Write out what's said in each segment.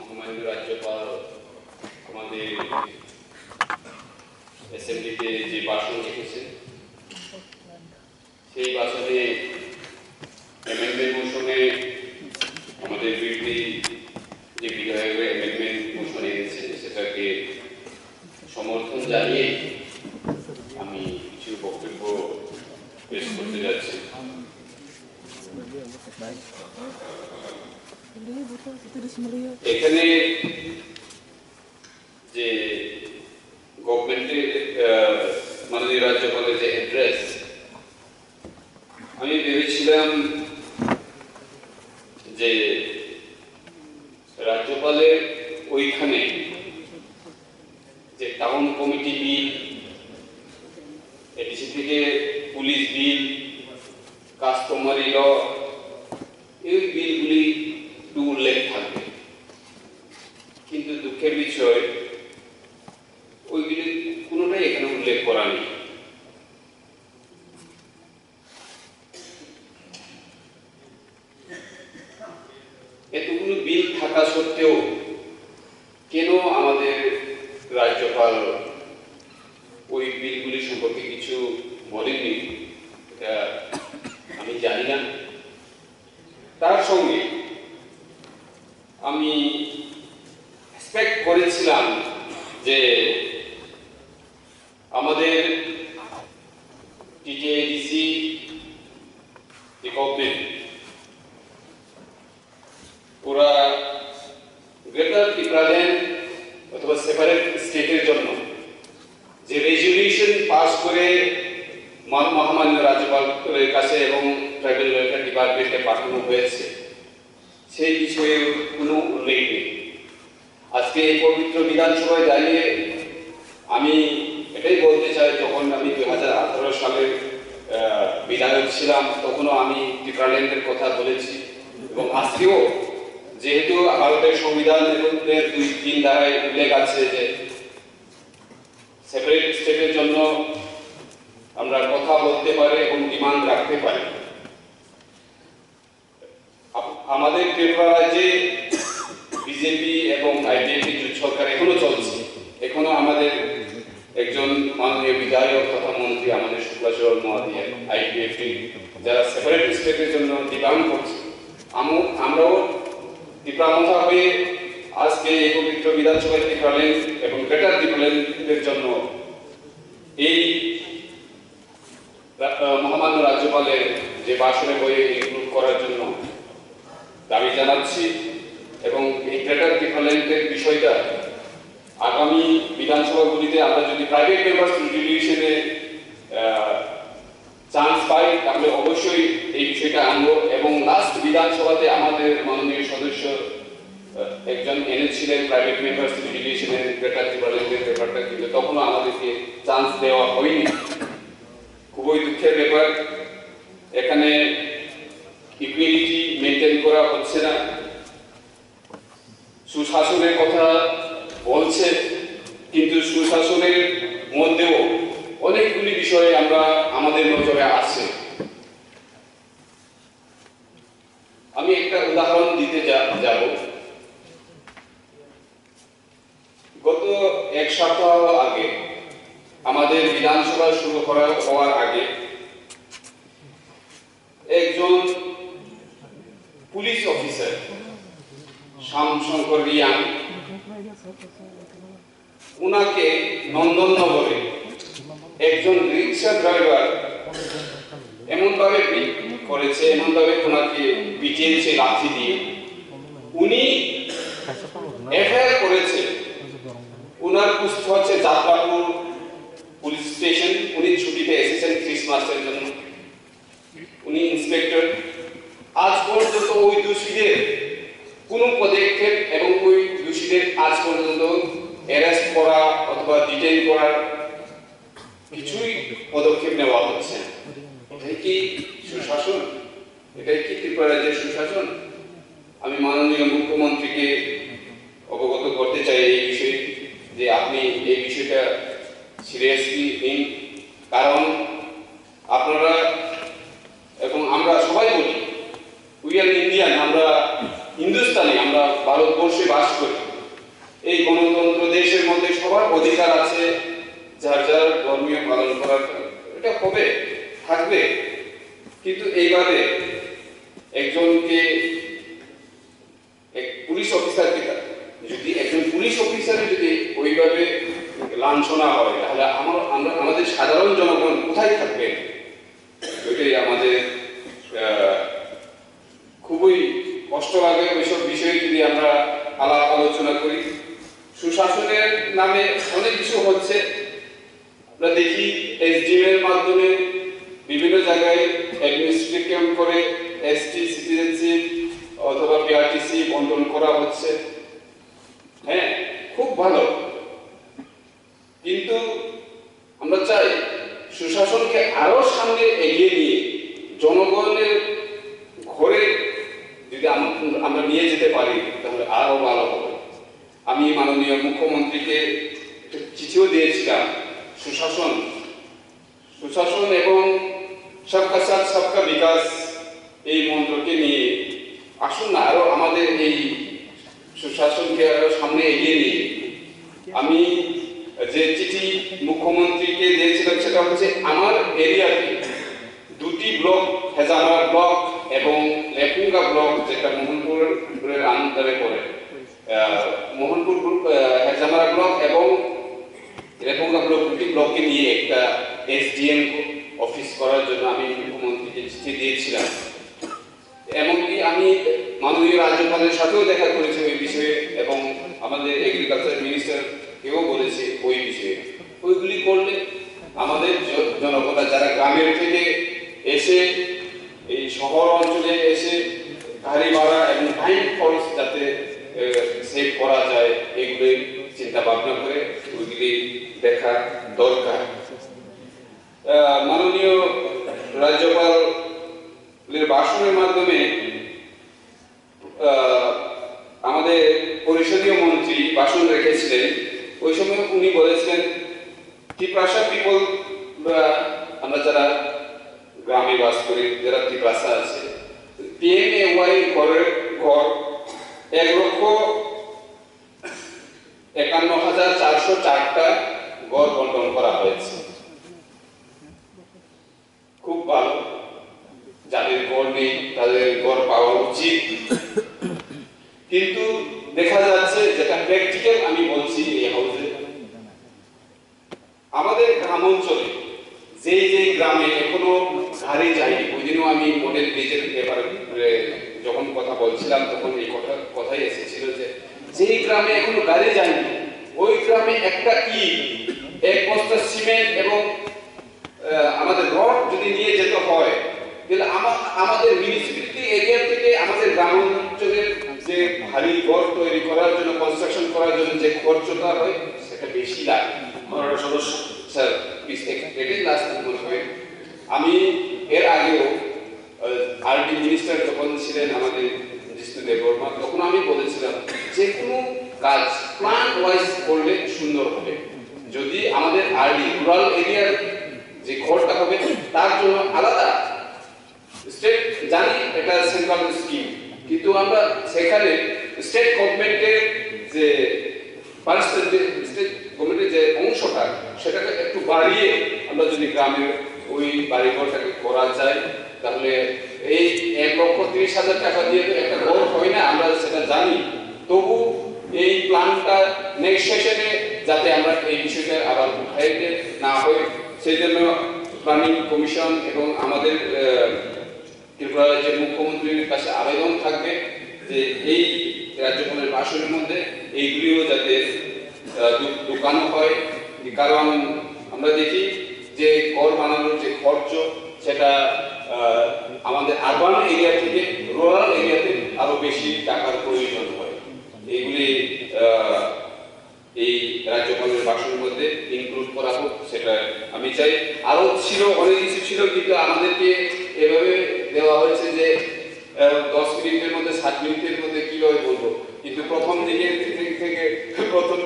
মহামান্য রাজ্যপাল আমাদের অ্যাসেম্বলিতে যে ভাষণ রেখেছেন সেই ভাষণে অ্যামেন্ডমেন্ট মোশনে আমাদের বিরোধী যে বিধায়করা অ্যামেন্ডমেন্ট মোশন এনেছেন সেটাকে সমর্থন জানিয়ে আমি কিছু বক্তব্য পেশ করতে যাচ্ছি। এখানে যে গভর্নমেন্টের মাননীয় রাজ্যপালের যে অ্যাড্রেস, আমি ভেবেছিলাম যে রাজ্যপালের ওইখানে যে টাউন কমিটি বিল, এডিসি থেকে পুলিশ বিল, কাস্টমারি ল, এই বিলগুলি একটু উল্লেখ থাকবে, কিন্তু দুঃখের বিষয় ওইগুলি কোনোটাই এখানে উল্লেখ করা নেই। এতগুলো বিল থাকা সত্ত্বেও কেন আমাদের রাজ্যপাল ওই বিলগুলি সম্পর্কে কিছু বলেননি এটা আমি জানি না। তার সঙ্গে আমি এক্সপেক্ট করেছিলাম যে আমাদের টিটিআইডিসি গভর্নমেন্ট ওরা গ্রেটার ত্রিপুরাল্যান্ড অথবা সেপারেট স্টেটের জন্য যে রেজলিউশন পাস করে মহামান্য রাজ্যপালের কাছে এবং ট্রাইবাল ওয়েলফেয়ার ডিপার্টমেন্টে পাঠানো হয়েছে সেই বিষয়ে কোনো উল্লেখ নেই। আজকে এই পবিত্র বিধানসভায় দাঁড়িয়ে আমি এটাই বলতে চাই, যখন আমি 2018 সালের বিধায়ক ছিলাম তখনও আমি ত্রিপুরাল্যান্ডের কথা বলেছি এবং আজকেও যেহেতু ভারতের সংবিধানের 2-3 ধারায় উল্লেখ আছে যে সেপারেট স্টেটের জন্য আমরা কথা বলতে পারি এবং ডিমান্ড রাখতে পারি। আমাদের ত্রিপুরা রাজ্যে বিজেপি এবং আইডিএফটি জোট সরকার এখনো চলছে। এখনো আমাদের একজন মাননীয় বিধায়ক তথা মন্ত্রী আমাদের শুক্লাচরণ মহাদিয়া আইডিএফটি যারা সেপারেট স্টেটের জন্য ডিমান্ড করছে, আমরাও ত্রিপুরা হয়ে আজকে এই পবিত্র বিধানসভায় ত্রিপুরাল্যান্ড এবং গ্রেটার ত্রিপুরাল্যান্ডের জন্য এই মহামান্য রাজ্যপালের যে ভাষণে বইয়ে ইনক্লুড করার জন্য দাবি জানাচ্ছি এবং এই গ্রেটার ত্রিপুরাল্যান্ডের বিষয়টা আগামী বিধানসভাগুলিতে আমরা যদি প্রাইভেট মেম্বার্স রেজলিউশনে চান্স পাই তাহলে অবশ্যই এই বিষয়টা আনবো এবং লাস্ট বিধানসভাতে আমাদের মাননীয় সদস্য একজন এনেছিলেন প্রাইভেট মেম্বার্স রেজলিউশনের গ্রেটার ত্রিপুরাল্যান্ডের ব্যাপারটা, কিন্তু তখনও আমাদেরকে চান্স দেওয়া হয়নি। খুবই দুঃখের ব্যাপার, এখানে ইকুয়ালিটি মেনটেন করা হচ্ছে না। সুশাসনের কথা বলছে কিন্তু সুশাসনের মধ্যেও অনেকগুলি বিষয়ে আমাদের নজরে আছে। আমি একটা উদাহরণ দিতে যাব। গত 1 সপ্তাহ আগে আমাদের বিধানসভা শুরু হওয়ার আগে একজন পুলিশ অফিসার শ্যামশঙ্কর রিয়াং, উনাকে নন্দননগরে একজন রিক্সা ড্রাইভার এমনভাবে করেছে, এমনভাবে ওনাকে পিটিয়েছে লাঠি দিয়ে। উনি এফআইআর করেছে, উনার পুষ্ট হচ্ছে যাত্রাপুর পুলিশ স্টেশন। উনি ছুটিতে এসেছেন ক্রিসমাসের জন্য, উনি ইন্সপেক্টর। আজ পর্যন্ত ওই দোষীদের কোনো পদক্ষেপ এবং ওই দোষীদের আজ পর্যন্ত অ্যারেস্ট করা অথবা ডিটেইন করার কিছুই পদক্ষেপ নেওয়া হচ্ছে। এটাই কি সুশাসন? এটাই কি ত্রিপুরা রাজ্যের সুশাসন? আমি মাননীয় মুখ্যমন্ত্রীকে অবগত করতে চাই এই বিষয়ে যে আপনি এই বিষয়টা সিরিয়াসলি নিন, কারণ আপনারা এবং আমরা সবাই বলি উই আর ইন্ডিয়ান, আমরা হিন্দুস্তানি, আমরা ভারতবর্ষে বাস করি, এই গণতন্ত্র দেশের মধ্যে সবার অধিকার আছে যার যার ধর্মীয় পালন করার, এটা হবে, থাকবে। কিন্তু এইভাবে একজনকে পুলিশ অফিসারকে, যদি একজন পুলিশ অফিসারের যদি ওইভাবে লাঞ্ছনা হয়, তাহলে আমাদের সাধারণ জনগণ কোথায় থাকবে? ওইটাই আমাদের খুবই কষ্ট লাগে। ওইসব বিষয়ে যদি আমরা আলাপ আলোচনা করি, সুশাসনের নামে অনেক কিছু হচ্ছে। আমরা দেখি এসডিএম এর মাধ্যমে বিভিন্ন জায়গায় অ্যাডমিনিস্ট্রেটিভ ক্যাম্প করে এসটি, সিটিজেনশিপ অথবা পিআরটিসি বন্টন করা হচ্ছে। হ্যাঁ, খুব ভালো, কিন্তু আমরা চাই সুশাসনকে আরো সামনে এগিয়ে নিয়ে জনগণের ঘরে যদি আমরা নিয়ে যেতে পারি, তাহলে আরো ভালো হবে। আমি মাননীয় মুখ্যমন্ত্রীকে চিঠিও দিয়েছিলাম, সুশাসন এবং সবকা সাথ সবকা বিকাশ এই মন্ত্রকে নিয়ে আসুন না, আরো আমাদের এই সুশাসনকে আরো সামনে এগিয়ে নিয়ে। আমি যে চিঠি মুখ্যমন্ত্রীকে দিয়েছিলাম সেটা হচ্ছে আমার এরিয়াতে দুটি ব্লক, হেজামারা ব্লক এবং লেপুঙ্গা ব্লক, যেটা মোহনপুরের আন্ডারে পড়ে, মোহনপুর হেজামারা ব্লক এবং লেপুঙ্গা ব্লক, দুটি ব্লককে নিয়ে একটা এসডিএম অফিস করার জন্য আমি মুখ্যমন্ত্রীকে চিঠি দিয়েছিলাম। এমনকি আমি মাননীয় রাজ্যপালের সাথেও দেখা করেছি ওই বিষয়ে, এবং আমাদের এগ্রিকালচার মিনিস্টারকেও বলেছি ওই বিষয়ে। ওইগুলি করলে আমাদের জনগণরা যারা গ্রামের থেকে এসে এই শহর অঞ্চলে এসে গাড়ি ভাড়া এবং টাইম খরচ যাতে সেভ করা যায়, এগুলি চিন্তা ভাবনা করে ওইগুলি দেখা দরকার। মাননীয় রাজ্যপালের ভাষণের মাধ্যমে আমাদের পরিষদীয় মন্ত্রী ভাষণ রেখেছিলেন। ওই সময় উনি বলেছিলেন ত্রিপ্রাসা পিপল, আমরা যারা গ্রামে বাস করি, যারা ত্রিপ্রাসা আছে, পিএমএওয়াই ঘরের ঘর 1,51,404টা ঘর বন্টন করা হয়েছে। খুব ভালো, যাদের ঘর নেই তাদের ঘর পাওয়া উচিত। কিন্তু দেখা যাচ্ছে, যেটা প্র্যাকটিক্যাল আমি বলছি এই হাউসে, আমাদের গ্রাম অঞ্চলে যে গ্রামে এখনো গাড়ি যায়নি, ওই দিনও আমি মডেল ব্রিজের ব্যাপারে যখন কথা বলছিলাম তখন এই কথাই এসেছিল যে গ্রামে এখনো গাড়ি যায়নি, ওই গ্রামে একটা ইট, এক বস্তা সিমেন্ট এবং আমাদের রড যদি নিয়ে যেতে হয়, তাহলে আমাদের মিউনিসিপ্যালিটি এরিয়া থেকে আমাদের গ্রাম অঞ্চলের যে ভারী ঘর তৈরি করার জন্য, কনস্ট্রাকশন করার জন্য যে খরচটা হয় সেটা বেশি লাগে। সদস্য স্যার আমি এর আগেও আরডি মিনিস্টার যখন ছিলেন আমাদের জিষ্ণুদেব বর্মা, তখন আমি বলেছিলাম যে কোনো কাজ প্ল্যান ওয়াইজ করলে সুন্দর হবে। যদি আমাদের আরডি রুরাল এরিয়ার যে ঘরটা হবে তার জন্য আলাদা স্টেট, জানি এটা সেন্ট্রাল স্কিম, কিন্তু আমরা সেখানে স্টেট গভর্নমেন্টের যে স্টেট গভর্নমেন্টের যে অংশটা সেটাকে একটু বাড়িয়ে আমরা যদি গ্রামের ওই বাড়িঘরটাকে করা যায়, তাহলে এই 1,30,000 টাকা দিয়ে তো একটা ঘর হয় না, আমরা সেটা জানি। তবু এই প্ল্যানটা নেক্সট সেশনে যাতে আমরা এই বিষয়টা আবার উঠাইতে না হয়, সেই জন্য প্ল্যানিং কমিশন এবং আমাদের ত্রিপুরা রাজ্যের মুখ্যমন্ত্রীর কাছে আবেদন থাকবে যে এই রাজ্যপালের ভাষণের মধ্যে এইগুলিও যাতে ঢুকানো হয়। কারণ আমরা দেখি যে ঘর বানানোর যে খরচ, সেটা আমাদের আরবান এরিয়া থেকে রুরাল এরিয়াতে আরো বেশি টাকার প্রয়োজন হয়। এইগুলি এই রাজ্যপালের ভাষণের মধ্যে ইনক্লুড করা হোক, সেটা আমি চাই। আরো ছিল, অনেক কিছু ছিল, কিন্তু আমাদেরকে এভাবে দেওয়া হয়েছে যে 10 মিনিটের মধ্যে 7 মিনিটের মধ্যে কিভাবে বলবো, কিন্তু প্রথম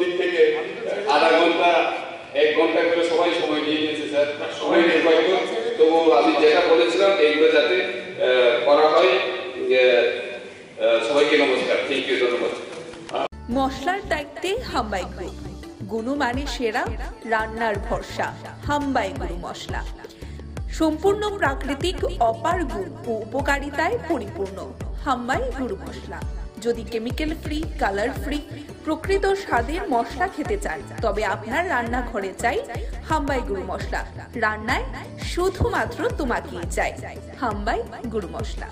দিক থেকে আধা ঘন্টা 1 ঘন্টা করে সবাই সময় নিয়ে নিয়েছে স্যার, সময় নির্বাহ। তবু আমি যেটা বলেছিলাম এইগুলো যাতে করা হয়, সবাইকে নমস্কার, থ্যাংক ইউ, ধন্যবাদ। মশলার দায়িত্বে হাম্বাই গ্রুপ, গুণমানে সেরা, রান্নার ভরসা। হাম্বাই গুরু মশলা সম্পূর্ণ প্রাকৃতিক, অপার গুণ ও উপকারিতায় পরিপূর্ণ। হাম্বাই গুরু মশলা। যদি কেমিক্যাল ফ্রি, কালার ফ্রি, প্রকৃত স্বাদের মশলা খেতে চান, তবে আপনার রান্নাঘরে চাই হাম্বাই গুরু মশলা। রান্নায় শুধুমাত্র তোমাকেই চাই হাম্বাই গুরু মশলা।